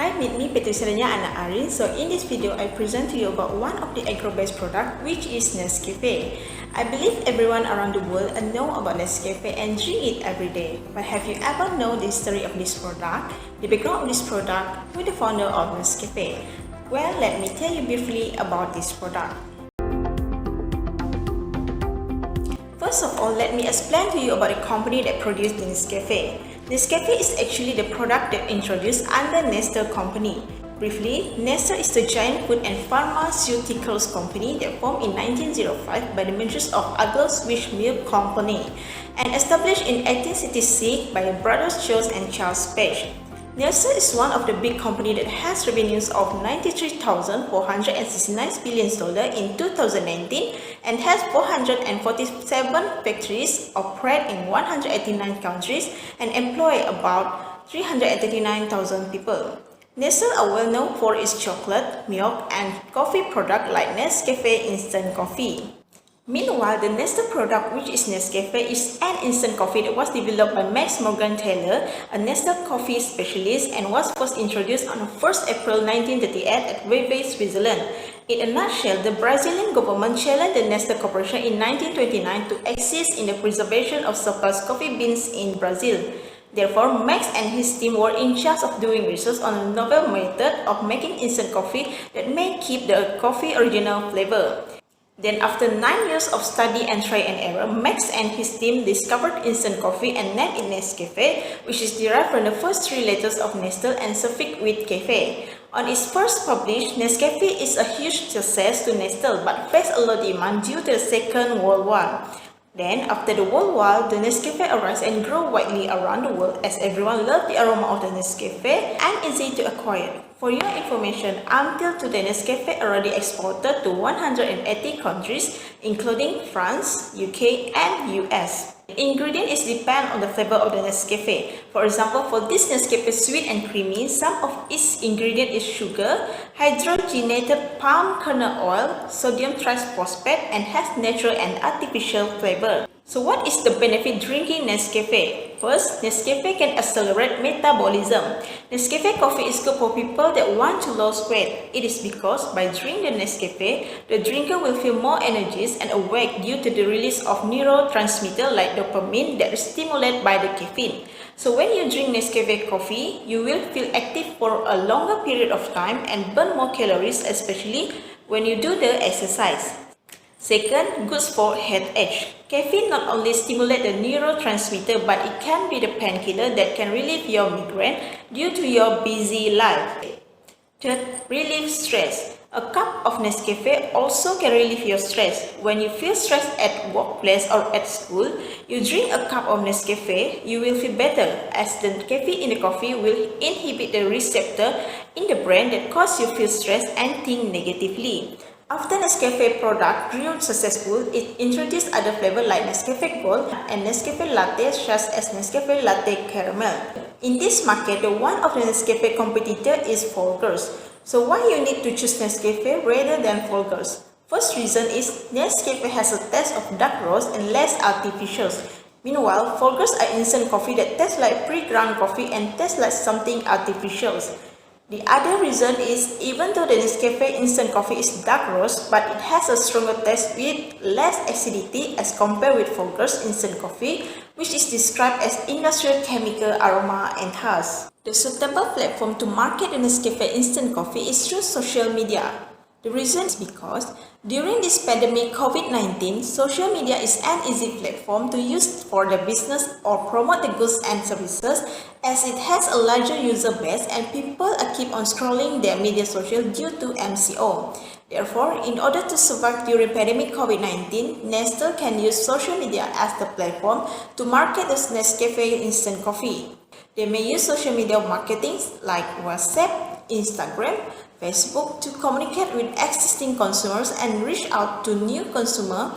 Hi, meet me Petrusaranya Ana Arin. So in this video, I present to you about one of the agro-based product, which is Nescafe. I believe everyone around the world know about Nescafe and drink it every day. But have you ever known the history of this product, the background of this product, who the founder of Nescafe? Well, let me tell you briefly about this product. First of all, let me explain to you about the company that produced the Nescafe. Nescafe is actually the product that introduced under Nestle company. Briefly, Nestle is the giant food and pharmaceuticals company that formed in 1905 by the mergers of Aglo-Swiss Milk Company and established in 1866 by the brothers Charles and Charles Page. Nestle is one of the big companies that has revenues of $93,469 billion in 2019 and has 447 factories operate in 189 countries and employ about 339,000 people. Nestle are well known for its chocolate, milk, and coffee products like Nescafe instant coffee. Meanwhile, the Nestle product, which is Nescafe, is an instant coffee that was developed by Max Morgan Taylor, a Nestle coffee specialist, and was first introduced on 1st April 1938 at Vevey, Switzerland. In a nutshell, the Brazilian government challenged the Nestle Corporation in 1929 to assist in the preservation of surplus coffee beans in Brazil. Therefore, Max and his team were in charge of doing research on a novel method of making instant coffee that may keep the coffee original flavor. Then after 9 years of study and try and error, Max and his team discovered instant coffee and named it Nescafe, which is derived from the first 3 letters of Nestle and suffixed with cafe. On its first published, Nescafe is a huge success to Nestle but faced a low demand due to the Second World War. Then, after the World War, the Nescafe arose and grew widely around the world as everyone loved the aroma of the Nescafe and easy to acquire. For your information, until today, Nescafe already exported to 180 countries, including France, UK, and US. The ingredient is depend on the flavor of the Nescafe. For example, for this Nescafe sweet and creamy, some of its ingredient is sugar, hydrogenated palm kernel oil, sodium triphosphate, and has natural and artificial flavor. So what is the benefit drinking Nescafe? First, Nescafe can accelerate metabolism. Nescafe coffee is good for people that want to lose weight. It is because by drinking the Nescafe, the drinker will feel more energized and awake due to the release of neurotransmitter like dopamine that is stimulated by the caffeine. So when you drink Nescafe coffee, you will feel active for a longer period of time and burn more calories, especially when you do the exercise. Second, good for headache. Caffeine not only stimulates the neurotransmitter, but it can be the painkiller that can relieve your migraine due to your busy life. Third, relieve stress. A cup of Nescafe also can relieve your stress. When you feel stressed at workplace or at school, you drink a cup of Nescafe, you will feel better as the caffeine in the coffee will inhibit the receptor in the brain that cause you feel stressed and think negatively. After Nescafe product grew successful, it introduced other flavors like Nescafe Gold and Nescafe Latte such as Nescafe Latte Caramel. In this market, the one of the Nescafe competitor is Folgers. So why you need to choose Nescafe rather than Folgers? First reason is Nescafe has a taste of dark roast and less artificials. Meanwhile, Folgers are instant coffee that tastes like pre-ground coffee and tastes like something artificial. The other reason is even though the Nescafe instant coffee is dark roast, but it has a stronger taste with less acidity as compared with Folgers instant coffee, which is described as industrial chemical aroma and taste. The suitable platform to market the Nescafe instant coffee is through social media. The reason is because during this pandemic COVID-19, social media is an easy platform to use for the business or promote the goods and services as it has a larger user base and people keep on scrolling their media social due to MCO. Therefore, in order to survive during pandemic COVID-19, Nestle can use social media as the platform to market the Nescafe instant coffee. They may use social media marketing like WhatsApp, Instagram, Facebook to communicate with existing consumers and reach out to new consumers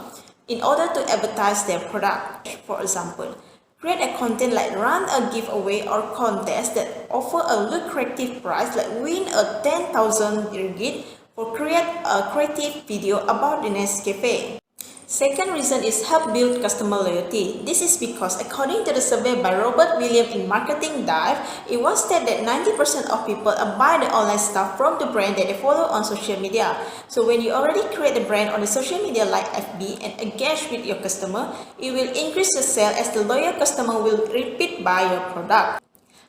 in order to advertise their product. For example, create a content like run a giveaway or contest that offer a lucrative prize like win a 10,000 ringgit or create a creative video about the Nescafe. Second reason is help build customer loyalty. This is because according to the survey by Robert Williams in Marketing Dive, it was said that 90% of people buy the online stuff from the brand that they follow on social media. So when you already create a brand on the social media like FB and engage with your customer, it will increase your sale as the loyal customer will repeat buy your product.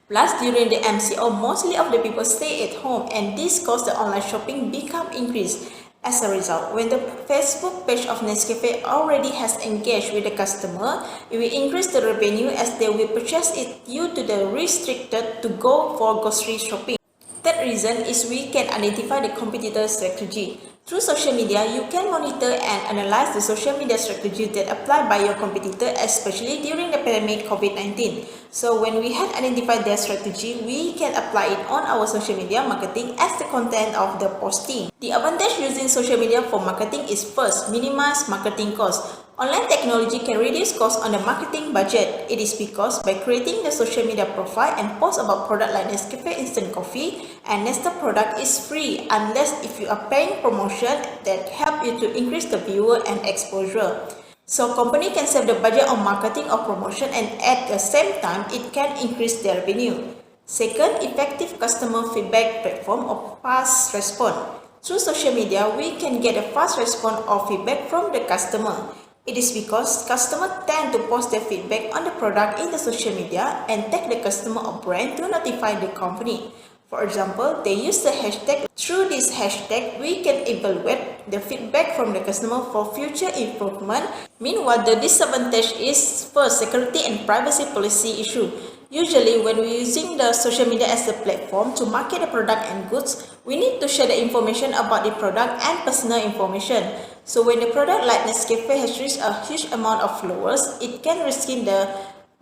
Plus, during the MCO, mostly of the people stay at home and this causes the online shopping become increased. As a result, when the Facebook page of Nescafe already has engaged with the customer, it will increase the revenue as they will purchase it due to the restricted to go for grocery shopping. Third reason is we can identify the competitor strategy. Through social media, you can monitor and analyze the social media strategy that applied by your competitor, especially during the pandemic COVID-19. So when we have identified their strategy, we can apply it on our social media marketing as the content of the posting. The advantage using social media for marketing is first, minimize marketing costs. Online technology can reduce costs on the marketing budget. It is because by creating the social media profile and post about product like Nescafe instant coffee and Nesta product is free unless if you are paying promotion that help you to increase the viewer and exposure. So company can save the budget on marketing or promotion and at the same time it can increase their revenue. Second, effective customer feedback platform or fast response. Through social media, we can get a fast response or feedback from the customer. It is because customers tend to post their feedback on the product in the social media and tag the customer or brand to notify the company. For example, they use the hashtag. Through this hashtag, we can evaluate the feedback from the customer for future improvement. Meanwhile, the disadvantage is first, security and privacy policy issue. Usually, when we're using the social media as a platform to market the product and goods, we need to share the information about the product and personal information. So when the product like Nescafe has reached a huge amount of followers, it can risk in the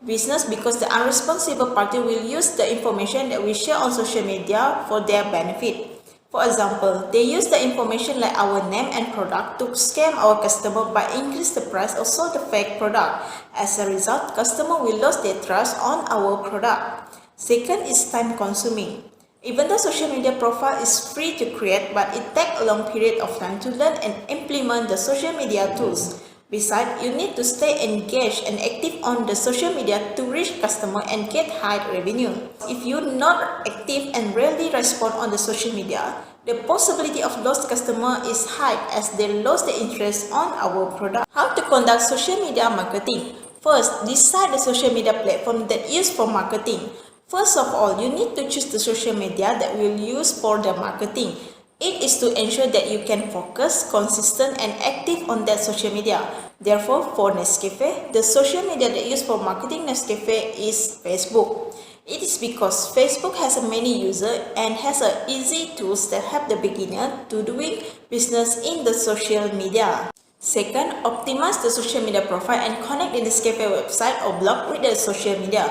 business because the unresponsible party will use the information that we share on social media for their benefit. For example, they use the information like our name and product to scam our customer by increase the price or sell the fake product. As a result, customer will lose their trust on our product. Second is time consuming. Even though social media profile is free to create, but it takes a long period of time to learn and implement the social media tools. Besides, you need to stay engaged and active on the social media to reach customer and get high revenue. If you're not active and rarely respond on the social media, the possibility of lost customer is high as they lose the interest on our product. How to conduct social media marketing? First, decide the social media platform that is for marketing. First of all, you need to choose the social media that will use for the marketing. It is to ensure that you can focus, consistent and active on that social media. Therefore, for Nescafe, the social media that used for marketing Nescafe is Facebook. It is because Facebook has a many users and has a easy tools that help the beginner to doing business in the social media. Second, optimize the social media profile and connect the Nescafe website or blog with the social media.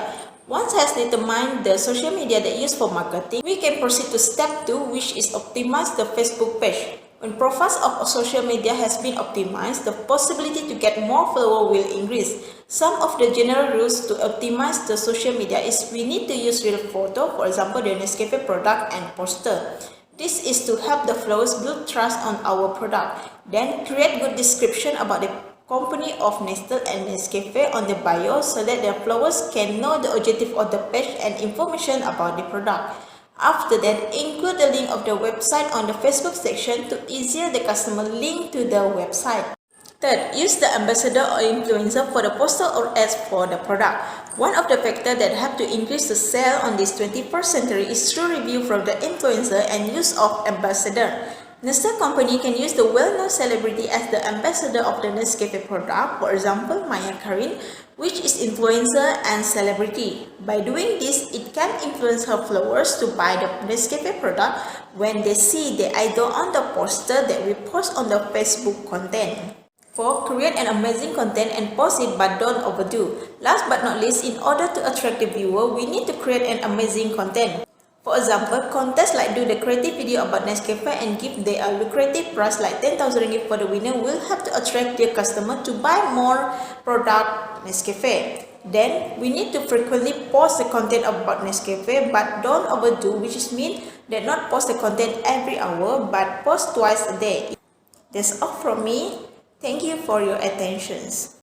Once has determined the social media that used for marketing, we can proceed to step 2, which is optimize the Facebook page. When profiles of social media has been optimized, the possibility to get more followers will increase. Some of the general rules to optimize the social media is we need to use real photo, for example the Nescafe product and poster. This is to help the followers build trust on our product. Then create good description about the company of Nestle and Nescafe on the bio so that their followers can know the objective of the page and information about the product. After that, include the link of the website on the Facebook section to easier the customer link to the website. Third, use the ambassador or influencer for the poster or ads for the product. One of the factors that help to increase the sale on this 21st century is through review from the influencer and use of ambassador. Nestle company can use the well-known celebrity as the ambassador of the Nescafe product, for example, Maya Karin, which is influencer and celebrity. By doing this, it can influence her followers to buy the Nescafe product when they see the idol on the poster that we post on the Facebook content. 4. Create an amazing content and post it but don't overdo. Last but not least, in order to attract the viewer, we need to create an amazing content. For example, contests like do the creative video about Nescafe and give them a lucrative prize like 10,000 ringgit for the winner will help to attract their customer to buy more product Nescafe. Then, we need to frequently post the content about Nescafe but don't overdo, which means that not post the content every hour but post twice a day. That's all from me. Thank you for your attention.